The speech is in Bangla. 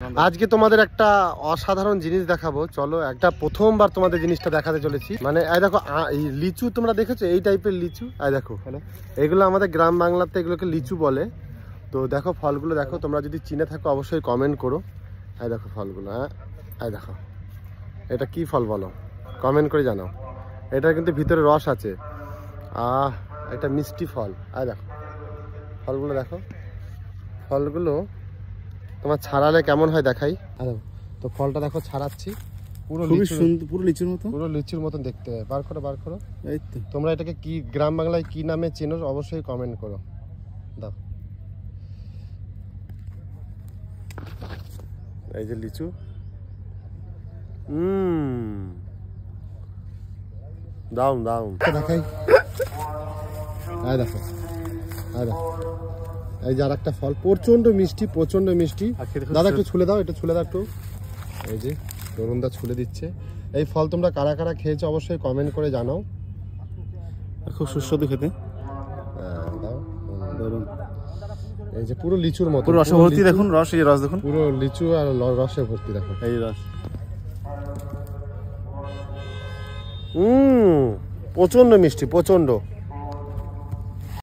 আজকে তোমাদের একটা অসাধারণ জিনিস দেখাবো, চলো। একটা প্রথমবার তোমাদের জিনিসটা দেখাতে চলেছি। মানে এই দেখো, এই লিচু তোমরা দেখেছো? এই টাইপের লিচু, এই দেখো। এগুলো আমাদের গ্রাম বাংলাতে এগুলোকে লিচু বলে। তো দেখো ফলগুলো দেখো, তোমরা যদি চিনে থাকো অবশ্যই কমেন্ট করো। এই দেখো ফলগুলো, হ্যাঁ এই দেখো। এটা কি ফল বলো, কমেন্ট করে জানাও। এটার কিন্তু ভিতরে রস আছে। এটা মিষ্টি ফল। এই দেখো ফলগুলো দেখো। ফলগুলো তোমার ছাড়ালে কেমন হয় দেখাই। তো ফলটা দেখো ছাড়াচ্ছি, পুরো লিচুর মতন দেখতে। বার করো বার করো। এই তো তোমরা এটাকে কি গ্রাম বাংলায় কি নামে চেনো অবশ্যই কমেন্ট করো। দাও, এই যে লিচু। দাউন দাউন দেখাই। এই দেখো, এই দেখো, এই যে আর একটা ফল, প্রচন্ড মিষ্টি, প্রচন্ড মিষ্টি। দাদা একটু ছুলে দাও, একটু ছুলে দাও একটু। এই যে তরুণদা ছুলে দিচ্ছে। এই ফল তোমরা কারা কারা খেয়েছো অবশ্যই কমেন্ট করে জানাও। খুব সুস্বাদু খেতে। দাও, এই যে পুরো লিচুর মতো, পুরো রসে ভর্তি। দেখুন রস, এই রস দেখুন, পুরো লিচু আর রসে ভর্তি। দেখো এই রস। প্রচন্ড মিষ্টি, প্রচন্ড।